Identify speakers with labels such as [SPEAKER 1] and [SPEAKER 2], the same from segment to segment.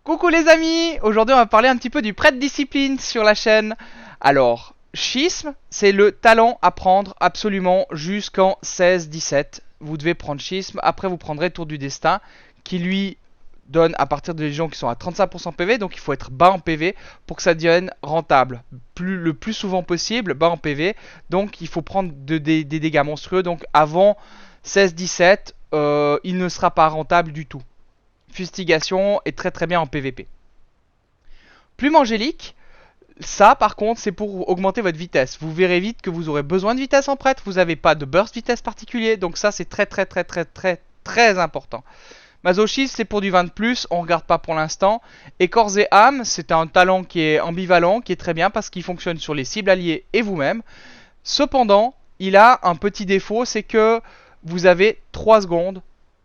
[SPEAKER 1] Coucou les amis, aujourd'hui on va parler un petit peu du prêt de discipline sur la chaîne. Alors, schisme, c'est le talent à prendre absolument jusqu'en 16-17. Vous devez prendre schisme, après vous prendrez tour du destin qui lui donne à partir des gens qui sont à 35% PV, donc il faut être bas en PV pour que ça devienne rentable. Le plus souvent possible, bas en PV, donc il faut prendre des dégâts monstrueux, donc avant 16-17, il ne sera pas rentable du tout. Fustigation est très très bien en PvP. Plume angélique, ça par contre c'est pour augmenter votre vitesse. Vous verrez vite que vous aurez besoin de vitesse en prêtre, vous n'avez pas de burst vitesse particulier, donc ça c'est très très très très très très important. Masochisme c'est pour du 20 de plus, on regarde pas pour l'instant. Et corps et âme, c'est un talent qui est ambivalent, qui est très bien parce qu'il fonctionne sur les cibles alliées et vous-même. Cependant, il a un petit défaut, c'est que vous avez 3 secondes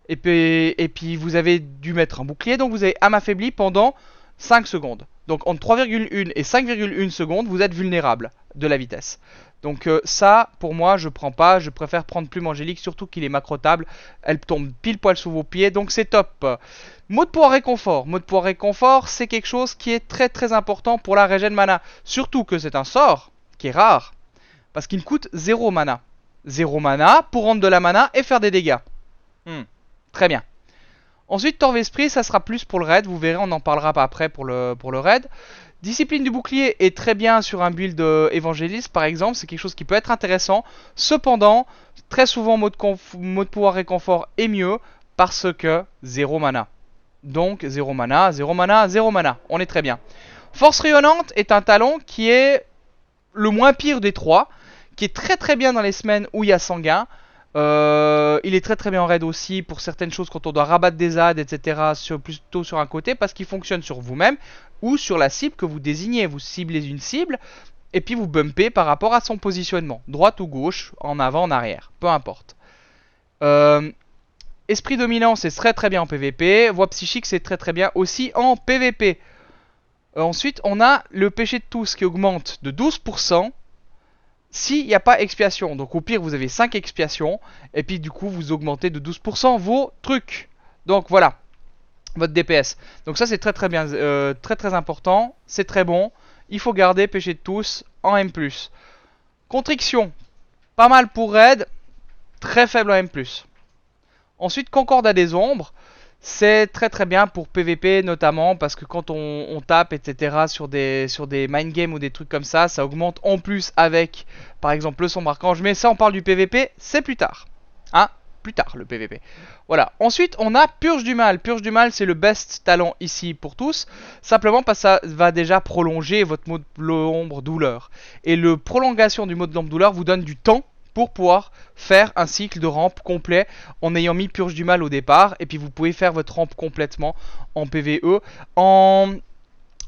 [SPEAKER 1] et puis vous avez dû mettre un bouclier, donc vous avez âme affaiblie pendant 5 secondes. Donc entre 3,1 et 5,1 secondes, vous êtes vulnérable de la vitesse. Donc ça, pour moi, je prends pas. Je préfère prendre Plume Angélique, surtout qu'il est macrotable. Elle tombe pile poil sous vos pieds, donc c'est top. Mot de pouvoir réconfort. Mot de pouvoir réconfort, c'est quelque chose qui est très très important pour la régène mana. Surtout que c'est un sort qui est rare, parce qu'il coûte 0 mana. 0 mana pour rendre de la mana et faire des dégâts. Très bien. Ensuite, Torve Esprit, ça sera plus pour le raid. Vous verrez, on en parlera pas après pour le raid. Discipline du bouclier est très bien sur un build évangéliste, par exemple. C'est quelque chose qui peut être intéressant. Cependant, très souvent, mot de pouvoir réconfort est mieux parce que 0 mana. Donc, 0 mana, 0 mana, 0 mana. On est très bien. Force rayonnante est un talent qui est le moins pire des trois, qui est très très bien dans les semaines où il y a sanguin. Il est très très bien en raid aussi pour certaines choses quand on doit rabattre des adds, etc. Plutôt sur un côté parce qu'il fonctionne sur vous-même ou sur la cible que vous désignez. Vous ciblez une cible et puis vous bumpez par rapport à son positionnement. Droite ou gauche, en avant, en arrière, peu importe. Esprit dominant, c'est très très bien en PvP. Voix psychique, c'est très très bien aussi en PvP. Ensuite, on a le péché de tous qui augmente de 12%. S'il n'y a pas expiation, donc au pire vous avez 5 expiations, et puis du coup vous augmentez de 12% vos trucs. Donc voilà, votre DPS. Donc ça c'est très très bien, très très important, c'est très bon. Il faut garder péché de tous en M+. Contriction, pas mal pour raid, très faible en M+. Ensuite Concorde à des ombres. C'est très très bien pour PVP notamment parce que quand on tape etc sur des mind games ou des trucs comme ça augmente en plus avec par exemple le sombre archange. Mais ça on parle du PVP, c'est plus tard. Hein, plus tard le PVP. Voilà, ensuite on a Purge du Mal. Purge du Mal c'est le best talent ici pour tous. Simplement parce que ça va déjà prolonger votre mode l'ombre douleur. Et le prolongation du mode l'ombre douleur vous donne du temps pour pouvoir faire un cycle de rampe complet en ayant mis Purge du Mal au départ. Et puis vous pouvez faire votre rampe complètement en PvE. En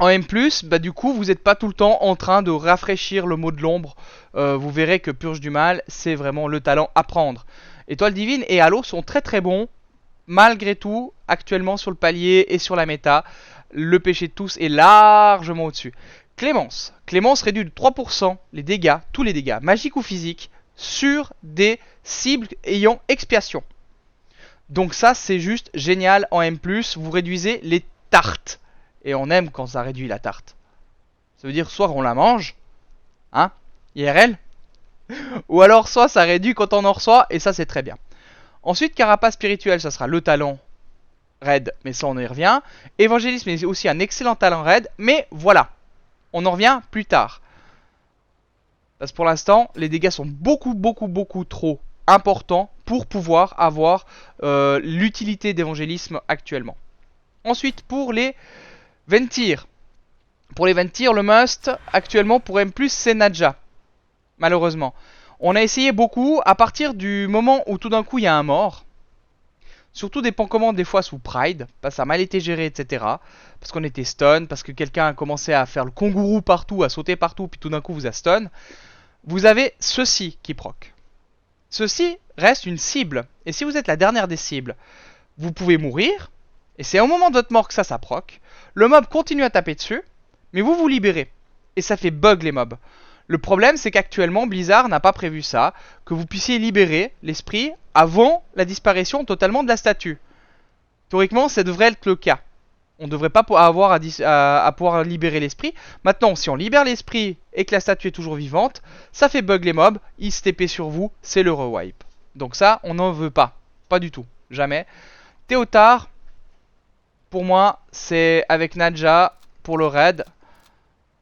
[SPEAKER 1] M+, bah du coup vous n'êtes pas tout le temps en train de rafraîchir le mot de l'ombre. Vous verrez que Purge du Mal c'est vraiment le talent à prendre. Étoile divine et Halo sont très très bons. Malgré tout, actuellement sur le palier et sur la méta, le péché de tous est largement au-dessus. Clémence. Clémence réduit de 3% les dégâts, tous les dégâts, magiques ou physiques, sur des cibles ayant expiation. Donc ça c'est juste génial en M+, vous réduisez les tartes. Et on aime quand ça réduit la tarte. Ça veut dire soit on la mange, hein, IRL, ou alors soit ça réduit quand on en reçoit, et ça c'est très bien. Ensuite carapace spirituel, ça sera le talent raid, mais ça on y revient. Évangélisme est aussi un excellent talent raid, mais voilà, on en revient plus tard. Parce que pour l'instant, les dégâts sont beaucoup trop importants pour pouvoir avoir l'utilité d'évangélisme actuellement. Ensuite, pour les Ventir. Pour les Ventir, le must actuellement pour M+, c'est Nadja. Malheureusement. On a essayé beaucoup à partir du moment où tout d'un coup il y a un mort. Surtout des pancommandes des fois sous Pride, parce que ça a mal été géré, etc. Parce qu'on était stun, parce que quelqu'un a commencé à faire le kangourou partout, à sauter partout, puis tout d'un coup vous a stun. Vous avez ceci qui proc. Ceci reste une cible. Et si vous êtes la dernière des cibles, vous pouvez mourir. Et c'est au moment de votre mort que ça proc. Le mob continue à taper dessus, mais vous vous libérez. Et ça fait bug les mobs. Le problème c'est qu'actuellement Blizzard n'a pas prévu ça, que vous puissiez libérer l'esprit avant la disparition totalement de la statue. Théoriquement ça devrait être le cas. On ne devrait pas avoir à pouvoir libérer l'esprit. Maintenant, si on libère l'esprit et que la statue est toujours vivante, ça fait bug les mobs, ils se TP sur vous, c'est le rewipe. Donc ça, on n'en veut pas. Pas du tout. Jamais. Théotard, pour moi, c'est avec Nadja pour le raid.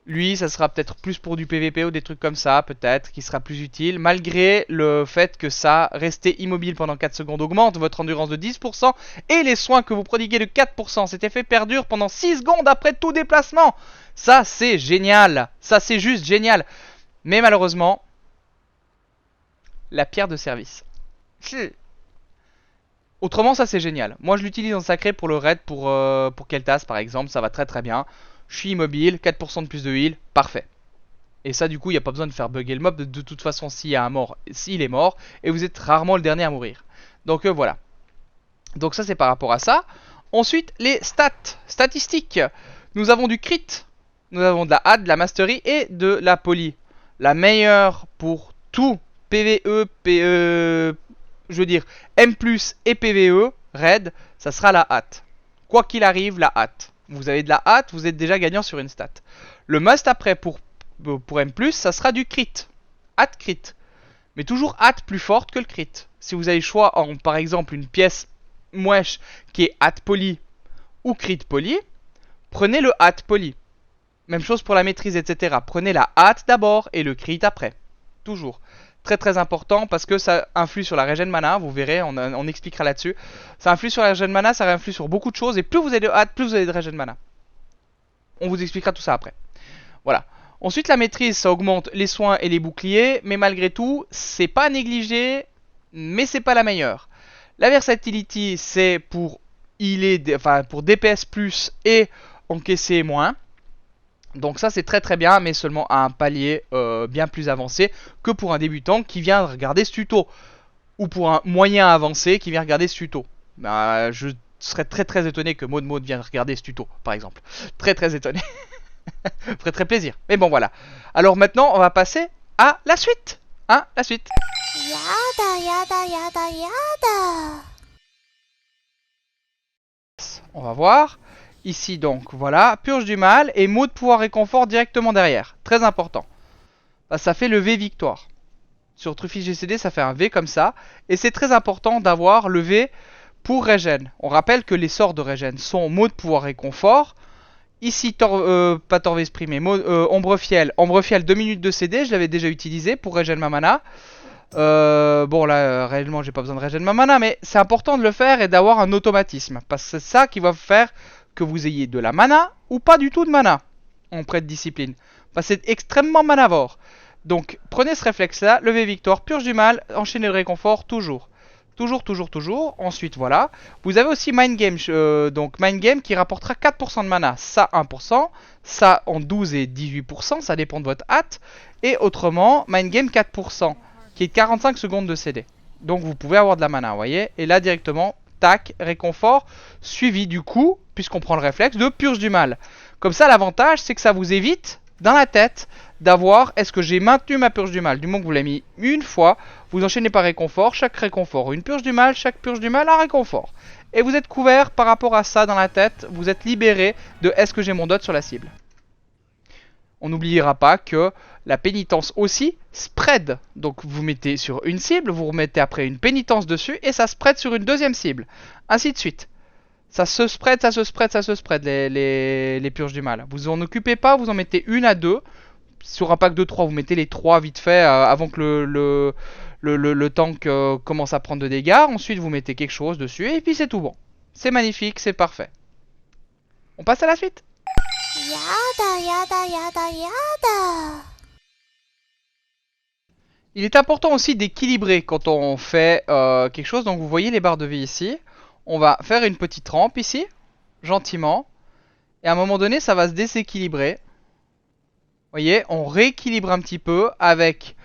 [SPEAKER 1] Lui, ça sera peut-être plus pour du PVP ou des trucs comme ça, peut-être, qui sera plus utile. Malgré le fait que ça, rester immobile pendant 4 secondes augmente votre endurance de 10% et les soins que vous prodiguez de 4%. Cet effet perdure pendant 6 secondes après tout déplacement. Ça, c'est génial. Ça, c'est juste génial. Mais malheureusement, la pierre de service. Autrement, ça, c'est génial. Moi, je l'utilise en sacré pour le raid, pour Kel'Thas, par exemple. Ça va très très bien. Je suis immobile, 4% de plus de heal, parfait. Et ça, du coup, il n'y a pas besoin de faire bugger le mob. De toute façon, s'il y a un mort, s'il est mort, et vous êtes rarement le dernier à mourir. Donc voilà. Donc ça, c'est par rapport à ça. Ensuite, les statistiques. Nous avons du crit, nous avons de la had, de la mastery et de la poly. La meilleure pour tout PVE, je veux dire M+, et PVE, raid, ça sera la hâte. Quoi qu'il arrive, la hâte. Vous avez de la hâte, vous êtes déjà gagnant sur une stat. Le must après pour M+, ça sera du crit. Hâte crit. Mais toujours hâte plus forte que le crit. Si vous avez le choix en, par exemple, une pièce mouèche qui est hâte poly ou crit poly, prenez le hâte poly. Même chose pour la maîtrise, etc. Prenez la hâte d'abord et le crit après. Toujours. Très très important parce que ça influe sur la régène mana, vous verrez, on expliquera là-dessus. Ça influe sur la régène mana, ça influe sur beaucoup de choses et plus vous avez de hâte, plus vous avez de régène mana. On vous expliquera tout ça après. Voilà. Ensuite la maîtrise, ça augmente les soins et les boucliers, mais malgré tout, c'est pas négligé, mais c'est pas la meilleure. La versatility, c'est pour pour DPS plus et encaisser moins. Donc ça c'est très très bien, mais seulement à un palier bien plus avancé que pour un débutant qui vient regarder ce tuto. Ou pour un moyen avancé qui vient regarder ce tuto. Je serais très très étonné que Maud vienne regarder ce tuto, par exemple. Très très étonné. Ferait très plaisir. Mais bon voilà. Alors maintenant on va passer à la suite. Hein, la suite. Yada yada yada yada. On va voir. Ici donc, voilà, purge du mal et mot de pouvoir réconfort directement derrière. Très important. Bah, ça fait le V victoire. Sur Truffis GCD, ça fait un V comme ça. Et c'est très important d'avoir le V pour régène. On rappelle que les sorts de régène sont mot de pouvoir réconfort. Ici, pas Torve Esprit, mais Ombre-Fiel. Ombre-Fiel, 2 minutes de CD, je l'avais déjà utilisé pour régène ma mana. Bon là réellement j'ai pas besoin de régène ma mana, mais c'est important de le faire et d'avoir un automatisme. Parce que c'est ça qui va faire que vous ayez de la mana ou pas du tout de mana en prêt de discipline. Parce que c'est extrêmement manavore. Donc prenez ce réflexe là, levez victoire, purge du mal, enchaînez le réconfort, toujours. Toujours. Ensuite voilà. Vous avez aussi Mind Game, donc Mind Game qui rapportera 4% de mana. Ça 1%, ça en 12 et 18%, ça dépend de votre hâte. Et autrement, Mind Game 4%, qui est 45 secondes de CD. Donc vous pouvez avoir de la mana, vous voyez. Et là directement, tac, réconfort, suivi du coup, puisqu'on prend le réflexe, de purge du mal. Comme ça, l'avantage, c'est que ça vous évite, dans la tête, d'avoir, est-ce que j'ai maintenu ma purge du mal? Du moment que vous l'avez mis une fois, vous enchaînez par réconfort, chaque réconfort une purge du mal, chaque purge du mal un réconfort. Et vous êtes couvert par rapport à ça dans la tête, vous êtes libéré de est-ce que j'ai mon dot sur la cible. On n'oubliera pas que la pénitence aussi spread. Donc vous mettez sur une cible, vous remettez après une pénitence dessus et ça spread sur une deuxième cible. Ainsi de suite. Ça se spread, les purges du mal. Vous en occupez pas, vous en mettez une à deux. Sur un pack de 3, vous mettez les 3 vite fait avant que le tank commence à prendre de dégâts. Ensuite vous mettez quelque chose dessus et puis c'est tout bon. C'est magnifique, c'est parfait. On passe à la suite. Yada. Il est important aussi d'équilibrer quand on fait quelque chose. Donc vous voyez les barres de vie ici. On va faire une petite rampe ici, gentiment. Et à un moment donné, ça va se déséquilibrer. Vous voyez, on rééquilibre un petit peu avec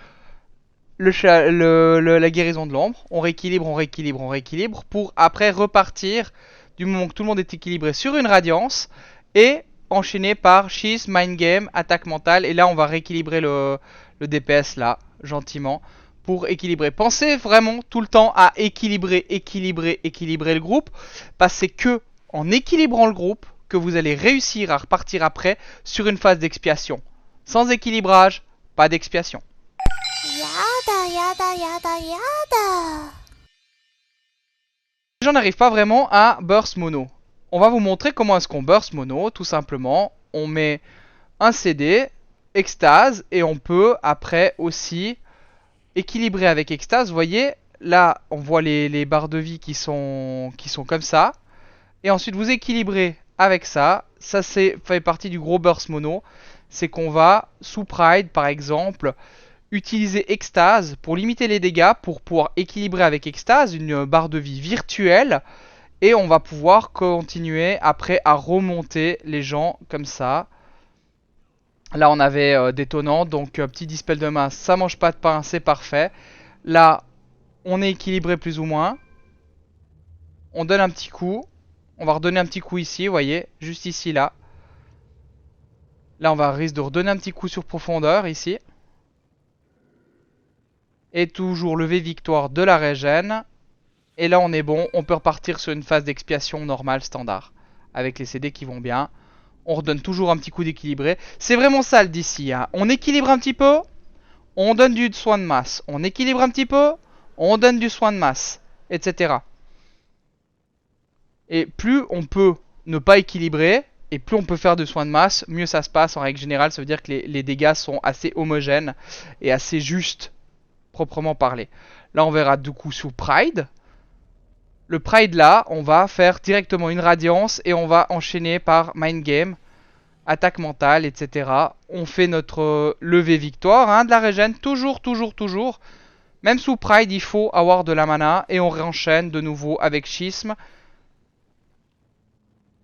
[SPEAKER 1] la guérison de l'ombre. On rééquilibre pour après repartir du moment que tout le monde est équilibré sur une radiance. Et enchaîner par Shiz, Mind Game, attaque mentale. Et là, on va rééquilibrer le DPS là, gentiment, pour équilibrer. Pensez vraiment tout le temps à équilibrer le groupe. Parce que c'est que en équilibrant le groupe que vous allez réussir à repartir après sur une phase d'expiation. Sans équilibrage, pas d'expiation.
[SPEAKER 2] Yada, yada, yada, yada.
[SPEAKER 1] Les gens n'arrivent pas vraiment à burst mono. On va vous montrer comment est-ce qu'on burst mono. Tout simplement, on met un CD, extase, et on peut après aussi équilibrer avec extase. Vous voyez, là, on voit les barres de vie qui sont comme ça. Et ensuite, vous équilibrez avec ça. Ça, fait partie du gros burst mono. C'est qu'on va, sous Pride par exemple, utiliser extase pour limiter les dégâts, pour pouvoir équilibrer avec extase une barre de vie virtuelle. Et on va pouvoir continuer après à remonter les gens comme ça. Là on avait détonnant, donc petit dispel de masse, ça mange pas de pain, c'est parfait. Là on est équilibré plus ou moins. On donne un petit coup. On va redonner un petit coup ici, vous voyez, juste ici là. Là on va risque de redonner un petit coup sur profondeur ici. Et toujours lever victoire de la régène. Et là on est bon, on peut repartir sur une phase d'expiation normale standard. Avec les CD qui vont bien. On redonne toujours un petit coup d'équilibré. C'est vraiment ça le d'ici. Hein. On équilibre un petit peu, on donne du soin de masse. On équilibre un petit peu, on donne du soin de masse, etc. Et plus on peut ne pas équilibrer, et plus on peut faire de soin de masse, mieux ça se passe en règle générale. Ça veut dire que les dégâts sont assez homogènes et assez justes, proprement parlé. Là on verra du coup sous Pride. Le Pride là, on va faire directement une radiance et on va enchaîner par Mind Game, attaque mentale, etc. On fait notre levée victoire hein, de la régène, toujours. Même sous Pride, il faut avoir de la mana et on réenchaîne de nouveau avec Schisme.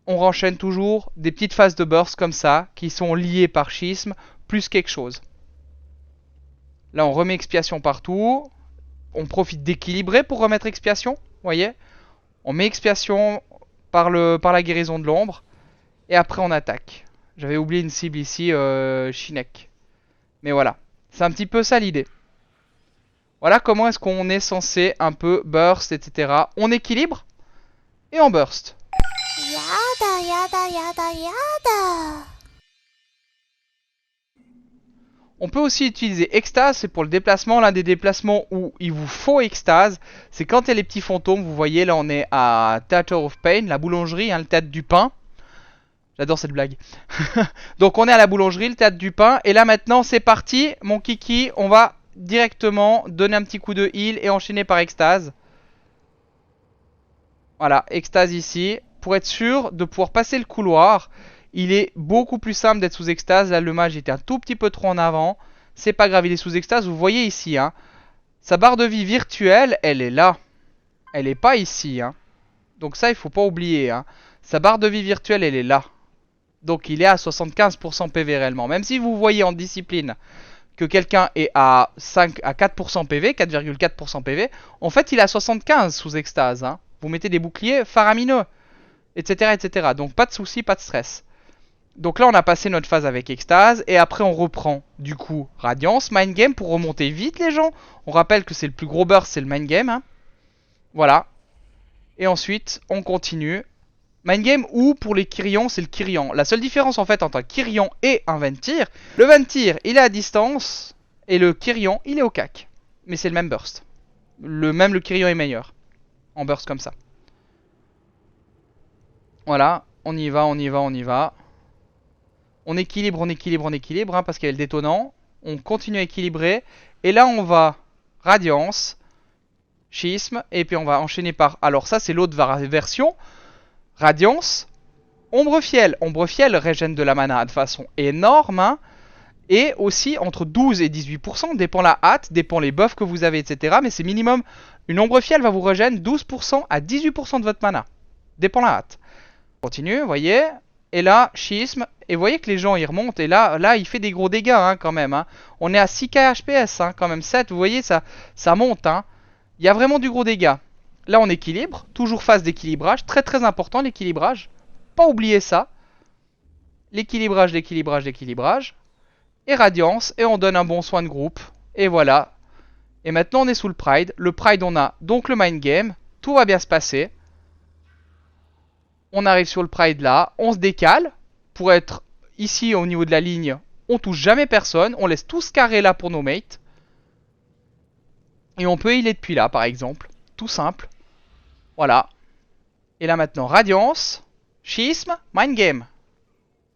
[SPEAKER 1] On renchaîne toujours des petites phases de burst comme ça, qui sont liées par Schisme, plus quelque chose. Là, on remet expiation partout. On profite d'équilibrer pour remettre expiation, vous voyez. On met expiation par la guérison de l'ombre. Et après on attaque. J'avais oublié une cible ici, Shinek. Mais voilà. C'est un petit peu ça l'idée. Voilà comment est-ce qu'on est censé un peu burst, etc. On équilibre et on burst.
[SPEAKER 2] Yada, yada, yada, yada.
[SPEAKER 1] On peut aussi utiliser extase, c'est pour le déplacement. L'un des déplacements où il vous faut extase, c'est quand il y a les petits fantômes. Vous voyez, là on est à Theater of Pain, la boulangerie, hein, le théâtre du pain. J'adore cette blague. Donc on est à la boulangerie, le théâtre du pain. Et là maintenant c'est parti, mon kiki. On va directement donner un petit coup de heal et enchaîner par extase. Voilà, extase ici. Pour être sûr de pouvoir passer le couloir, il est beaucoup plus simple d'être sous extase. Là le mage était un tout petit peu trop en avant. C'est pas grave, il est sous extase. Vous voyez ici, hein, sa barre de vie virtuelle, elle est là. Elle n'est pas ici. Hein. Donc ça, il faut pas oublier. Hein. Sa barre de vie virtuelle, elle est là. Donc il est à 75% PV réellement. Même si vous voyez en discipline que quelqu'un est à 4% PV, 4,4% PV, en fait il est à 75 sous extase. Hein. Vous mettez des boucliers faramineux, etc., etc. Donc pas de soucis, pas de stress. Donc là on a passé notre phase avec extase et après on reprend du coup Radiance, Mind Game pour remonter vite les gens. On rappelle que c'est le plus gros burst, c'est le Mind Game. Hein. Voilà. Et ensuite on continue. Mind Game ou pour les Kyrians, c'est le Kyrian. La seule différence en fait entre un Kyrian et un Ventir, le Ventir il est à distance et le Kyrian il est au cac. Mais c'est le même burst. Même le Kyrian est meilleur en burst comme ça. Voilà, on y va. On équilibre hein, parce qu'il y a le détonnant. On continue à équilibrer. Et là on va Radiance, Schisme et puis on va enchaîner par... Alors ça c'est l'autre version. Radiance, Ombre-Fiel. Ombre-Fiel régène de la mana de façon énorme. Hein, et aussi entre 12 et 18%. Dépend la hâte, dépend les buffs que vous avez, etc. Mais c'est minimum. Une Ombre-Fiel va vous régénérer 12% à 18% de votre mana. Dépend la hâte. Continue, vous voyez. Et là, Schisme. Et vous voyez que les gens ils remontent. Et là il fait des gros dégâts hein, quand même. Hein. On est à 6k HPS hein, quand même. 7, vous voyez, ça monte. Hein. Il y a vraiment du gros dégât. Là on équilibre, toujours phase d'équilibrage, très important l'équilibrage, pas oublier ça. L'équilibrage, et Radiance, et on donne un bon soin de groupe, et voilà. Et maintenant on est sous le Pride, on a donc le Mind Game, tout va bien se passer. On arrive sur le Pride là, on se décale pour être ici au niveau de la ligne. On touche jamais personne, on laisse tout ce carré là pour nos mates. Et on peut healer depuis là par exemple, tout simple. Voilà. Et là maintenant, Radiance, Schisme, Mind Game.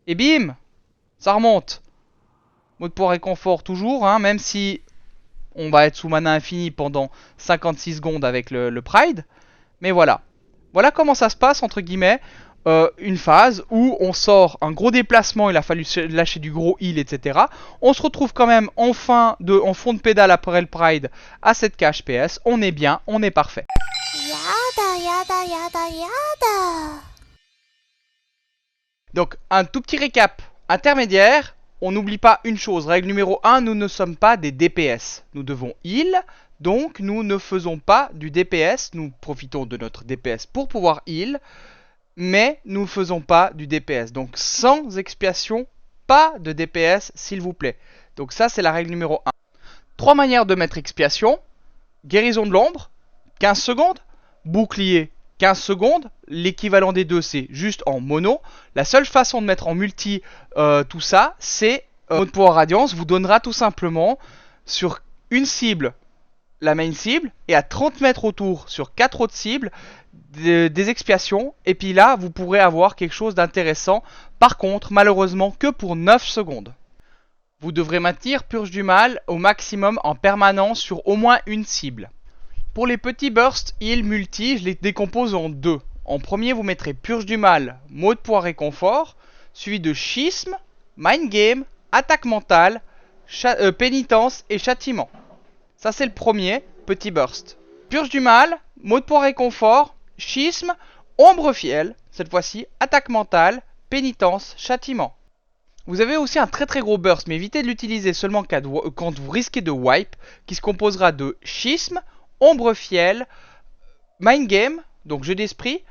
[SPEAKER 1] Et bim, ça remonte. Mot de pouvoir et confort toujours, hein, même si on va être sous mana infini pendant 56 secondes avec le Pride. Mais voilà. Voilà comment ça se passe, entre guillemets. Une phase où on sort un gros déplacement, il a fallu lâcher du gros heal, etc. On se retrouve quand même en fond de pédale après le Pride à 7k HPS. On est bien, on est parfait.
[SPEAKER 2] Yada, yada, yada, yada.
[SPEAKER 1] Donc un tout petit récap intermédiaire. On n'oublie pas une chose, règle numéro 1, nous ne sommes pas des DPS. Nous devons heal, donc nous ne faisons pas du DPS. Nous profitons de notre DPS pour pouvoir heal, mais nous ne faisons pas du DPS. Donc sans expiation, pas de DPS s'il vous plaît. Donc ça c'est la règle numéro 1. 3 manières de mettre expiation. Guérison de l'ombre, 15 secondes. Bouclier, 15 secondes. L'équivalent des deux c'est juste en mono. La seule façon de mettre en multi tout ça, c'est mot de pouvoir Radiance vous donnera tout simplement sur une cible, la main cible, et à 30 mètres autour sur 4 autres cibles, des expiations. Et puis là, vous pourrez avoir quelque chose d'intéressant. Par contre, malheureusement, que pour 9 secondes. Vous devrez maintenir Purge du Mal au maximum en permanence sur au moins une cible. Pour les petits bursts heal multi, je les décompose en deux. En premier, vous mettrez Purge du Mal, mot de pouvoir et confort, suivi de Schisme, Mind Game, attaque mentale, pénitence et châtiment. Ça c'est le premier petit burst. Purge du Mal, mot de pouvoir et confort, Schisme, ombre fiel, cette fois-ci, attaque mentale, pénitence, châtiment. Vous avez aussi un très très gros burst, mais évitez de l'utiliser seulement quand vous risquez de wipe, qui se composera de Schisme, ombre fiel, Mind Game, donc jeu d'esprit,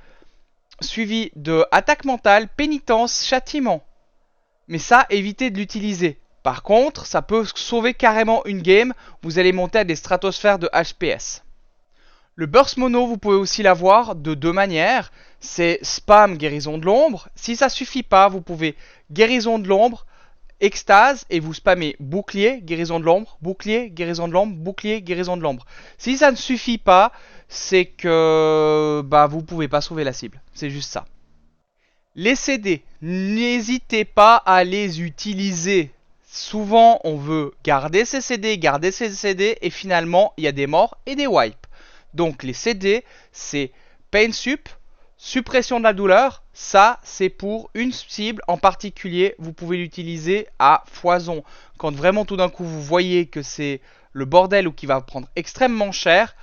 [SPEAKER 1] suivi de attaque mentale, pénitence, châtiment. Mais ça, évitez de l'utiliser. Par contre, ça peut sauver carrément une game. Vous allez monter à des stratosphères de HPS. Le burst mono, vous pouvez aussi l'avoir de deux manières. C'est spam guérison de l'ombre. Si ça suffit pas, vous pouvez guérison de l'ombre, extase, et vous spammez bouclier, guérison de l'ombre, bouclier, guérison de l'ombre, bouclier, guérison de l'ombre. Si ça ne suffit pas, c'est que vous pouvez pas sauver la cible. C'est juste ça. Les CD, n'hésitez pas à les utiliser. Souvent, on veut garder ses CD, et finalement, il y a des morts et des wipes. Donc, les CD, c'est Pain Sup, suppression de la douleur. Ça, c'est pour une cible en particulier. Vous pouvez l'utiliser à foison. Quand vraiment, tout d'un coup, vous voyez que c'est le bordel ou qu'il va prendre extrêmement cher,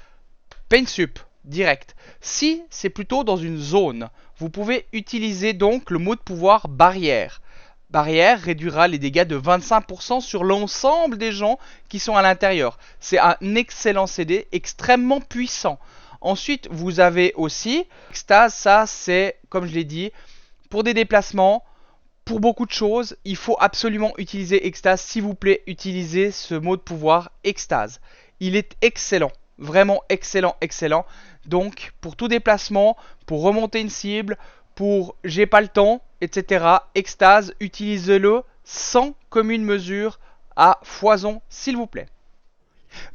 [SPEAKER 1] Pain Sup, direct. Si c'est plutôt dans une zone, vous pouvez utiliser donc le mot de pouvoir barrière. Barrière réduira les dégâts de 25% sur l'ensemble des gens qui sont à l'intérieur. C'est un excellent CD, extrêmement puissant. Ensuite, vous avez aussi Extase, ça c'est, comme je l'ai dit, pour des déplacements, pour beaucoup de choses, il faut absolument utiliser Extase. S'il vous plaît, utilisez ce mot de pouvoir Extase. Il est excellent, vraiment excellent, excellent. Donc, pour tout déplacement, pour remonter une cible, pour j'ai pas le temps, etc. Extase, utilisez-le sans commune mesure à foison, s'il vous plaît.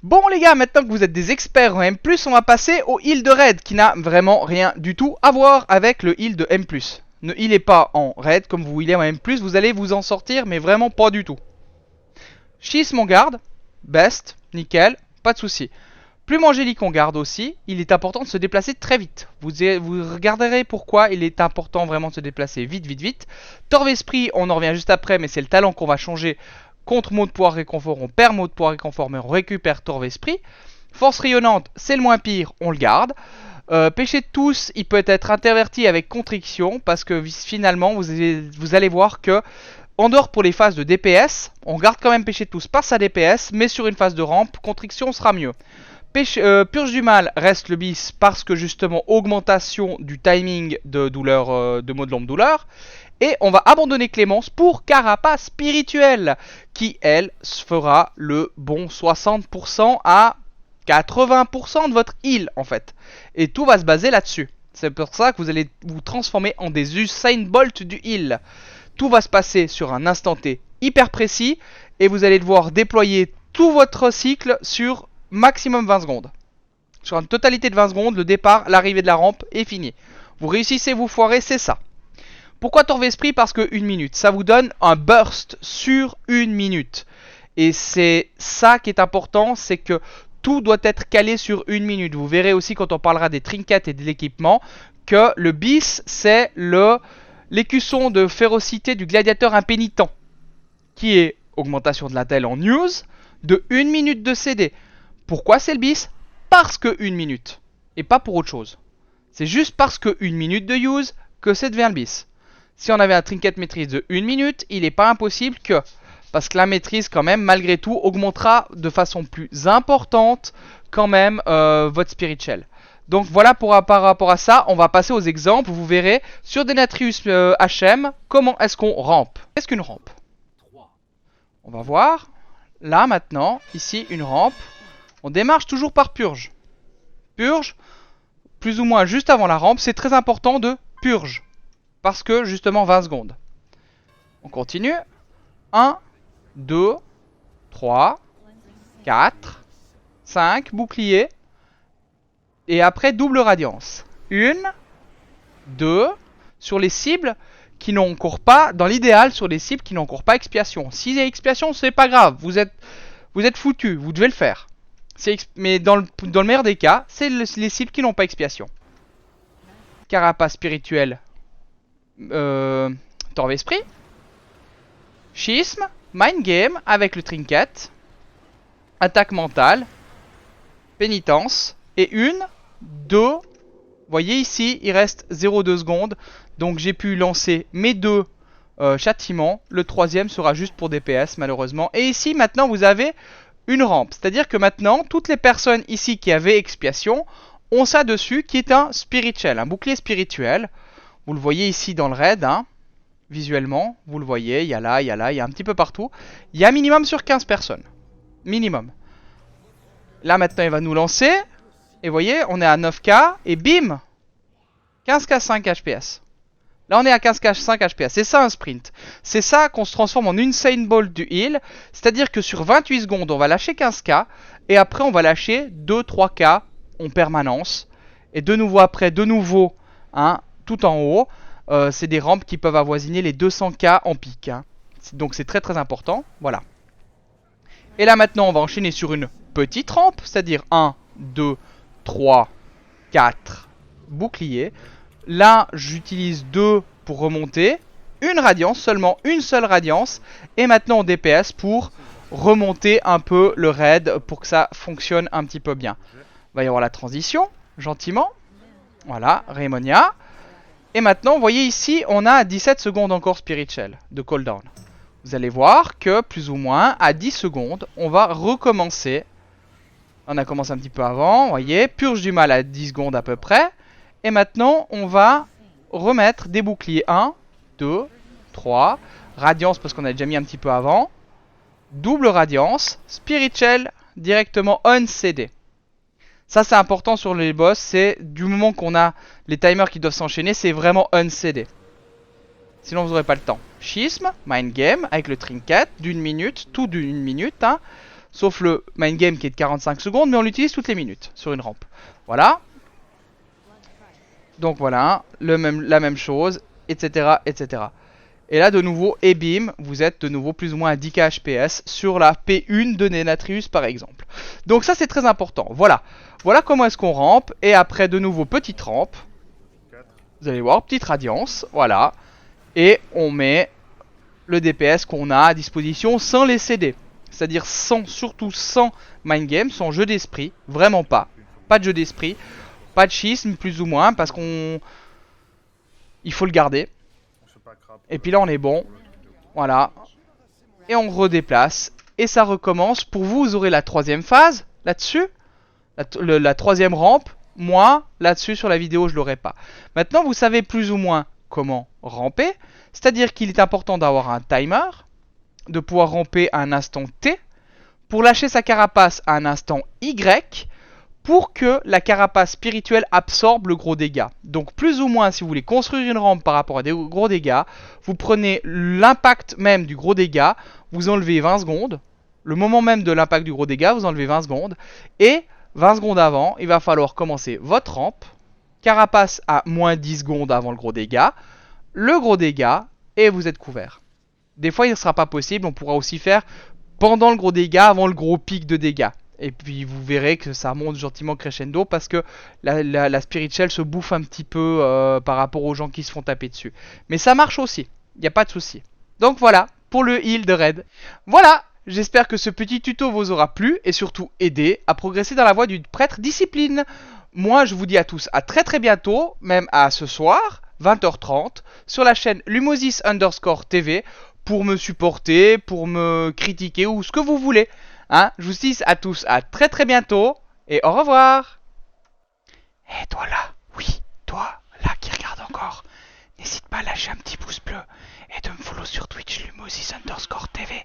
[SPEAKER 1] Bon les gars, maintenant que vous êtes des experts en M+, on va passer au heal de raid, qui n'a vraiment rien du tout à voir avec le heal de M+. Ne healez pas en raid comme vous healez en M+, vous allez vous en sortir, mais vraiment pas du tout. Schisme on garde, best, nickel, pas de souci. Plume angélique on garde aussi, il est important de se déplacer très vite. Vous regarderez pourquoi il est important vraiment de se déplacer vite, vite, vite. Torve esprit, on en revient juste après, mais c'est le talent qu'on va changer. Contre mot de pouvoir réconfort, on perd mot de pouvoir réconfort, mais on récupère torve esprit. Force rayonnante, c'est le moins pire, on le garde. Péché de tous, il peut être interverti avec contriction, parce que finalement, vous allez voir que en dehors pour les phases de DPS, on garde quand même péché de tous par sa DPS, mais sur une phase de rampe, contriction sera mieux. Purge du mal reste le bis parce que justement augmentation du timing de douleur, de mot de l'ombre douleur. Et on va abandonner Clémence pour Carapace spirituelle qui elle fera le bon 60% à 80% de votre heal en fait. Et tout va se baser là-dessus. C'est pour ça que vous allez vous transformer en des Usain Bolt du heal. Tout va se passer sur un instant T hyper précis et vous allez devoir déployer tout votre cycle sur maximum 20 secondes. Sur une totalité de 20 secondes, le départ, l'arrivée de la rampe est fini. Vous réussissez, vous foirez, c'est ça. Pourquoi Torve Esprit? Parce que 1 minute, ça vous donne un burst sur 1 minute. Et c'est ça qui est important, c'est que tout doit être calé sur 1 minute. Vous verrez aussi quand on parlera des trinkets et de l'équipement que le bis, c'est l'écusson de férocité du gladiateur impénitent, qui est augmentation de l'intel en news de 1 minute de CD. Pourquoi c'est le bis? Parce que 1 minute, et pas pour autre chose. C'est juste parce que 1 minute de use que ça devient le bis. Si on avait un trinket maîtrise de 1 minute, il n'est pas impossible que... Parce que la maîtrise, quand même, malgré tout, augmentera de façon plus importante, quand même, votre spirituel. Donc voilà, par rapport à ça, on va passer aux exemples. Vous verrez, sur des Natrius HM, comment est-ce qu'on rampe. Qu'est-ce qu'une rampe? On va voir. Là, maintenant, ici, une rampe. On démarre toujours par purge. Purge, plus ou moins juste avant la rampe. C'est très important de purge. Parce que, justement, 20 secondes. On continue. 1, 2, 3, 4, 5, bouclier. Et après, double radiance. 1, 2, sur les cibles qui n'ont encore pas, dans l'idéal, sur les cibles qui n'ont encore pas expiation. S'il y a expiation, c'est pas grave. Vous êtes foutu, vous devez le faire. Mais dans le meilleur des cas, c'est les cibles qui n'ont pas expiation. Carapace spirituelle. Torve Esprit. Schisme. Mind Game avec le trinket. Attaque mentale. Pénitence. Et 1, 2. Vous voyez ici, il reste 0,2 secondes. Donc j'ai pu lancer mes 2 châtiments. Le troisième sera juste pour DPS malheureusement. Et ici maintenant vous avez une rampe. C'est-à-dire que maintenant, toutes les personnes ici qui avaient expiation ont ça dessus qui est un spirituel, un bouclier spirituel. Vous le voyez ici dans le raid, hein, visuellement. Vous le voyez, il y a là, il y a un petit peu partout. Il y a un minimum sur 15 personnes. Minimum. Là maintenant, il va nous lancer. Et vous voyez, on est à 9k. Et bim 15k 5 HPS. Là, on est à 15k 5 HPS. C'est ça un sprint. C'est ça qu'on se transforme en Usain Bolt du heal. C'est-à-dire que sur 28 secondes, on va lâcher 15k. Et après, on va lâcher 2-3k en permanence. Et de nouveau après, hein, tout en haut. C'est des rampes qui peuvent avoisiner les 200k en pic. Hein. Donc c'est très très important. Voilà. Et là maintenant, on va enchaîner sur une petite rampe. C'est-à-dire 1, 2, 3, 4 boucliers. Là, j'utilise 2 pour remonter. Une radiance, seulement une seule radiance. Et maintenant, on DPS pour remonter un peu le raid pour que ça fonctionne un petit peu bien. Il va y avoir la transition, gentiment. Voilà, Raymonia. Et maintenant, vous voyez ici, on a 17 secondes encore spirituel de cooldown. Vous allez voir que, plus ou moins, à 10 secondes, on va recommencer. On a commencé un petit peu avant, vous voyez. Purge du mal à 10 secondes à peu près. Et maintenant, on va remettre des boucliers 1, 2, 3. Radiance parce qu'on a déjà mis un petit peu avant. Double radiance. Spirituel directement on CD. Ça, c'est important sur les boss. C'est du moment qu'on a les timers qui doivent s'enchaîner, c'est vraiment on CD. Sinon, vous n'aurez pas le temps. Schisme, Mind Game avec le trinket d'une minute. Tout d'une minute. Hein, sauf le Mind Game qui est de 45 secondes. Mais on l'utilise toutes les minutes sur une rampe. Voilà. Donc voilà, la même chose, etc., etc. Et là, de nouveau, et bim, vous êtes de nouveau plus ou moins à 10k HPS sur la P1 de Nenatrius, par exemple. Donc ça, c'est très important. Voilà. Voilà comment est-ce qu'on rampe. Et après, de nouveau, petite rampe. Vous allez voir, petite radiance. Voilà. Et on met le DPS qu'on a à disposition sans les CD. C'est-à-dire surtout sans Mind Game, sans jeu d'esprit. Vraiment pas. Pas de jeu d'esprit. Pas de schisme, plus ou moins, parce qu'on... Il faut le garder. Et puis là, on est bon. Voilà. Et on redéplace. Et ça recommence. Pour vous, vous aurez la troisième phase, là-dessus. La troisième rampe. Moi, là-dessus, sur la vidéo, je l'aurai pas. Maintenant, vous savez plus ou moins comment ramper. C'est-à-dire qu'il est important d'avoir un timer. De pouvoir ramper à un instant T. Pour lâcher sa carapace à un instant Y. pour que la carapace spirituelle absorbe le gros dégât. Donc plus ou moins, si vous voulez construire une rampe par rapport à des gros dégâts, vous prenez l'impact même du gros dégât, vous enlevez 20 secondes, le moment même de l'impact du gros dégât, vous enlevez 20 secondes, et 20 secondes avant, il va falloir commencer votre rampe, carapace à moins 10 secondes avant le gros dégât, le gros dégât, et vous êtes couvert. Des fois, il ne sera pas possible, on pourra aussi faire pendant le gros dégât, avant le gros pic de dégâts. Et puis vous verrez que ça monte gentiment crescendo parce que la Spirit Shell se bouffe un petit peu par rapport aux gens qui se font taper dessus. Mais ça marche aussi, il n'y a pas de souci. Donc voilà, pour le heal de Red. Voilà, j'espère que ce petit tuto vous aura plu et surtout aidé à progresser dans la voie du prêtre discipline. Moi je vous dis à tous à très bientôt, même à ce soir, 20h30, sur la chaîne Lumosis_TV pour me supporter, pour me critiquer ou ce que vous voulez. Hein, je vous dis à tous à très bientôt et au revoir. Et toi là, oui, toi là qui regarde encore, n'hésite pas à lâcher un petit pouce bleu et de me follow sur Twitch Lumosis_TV.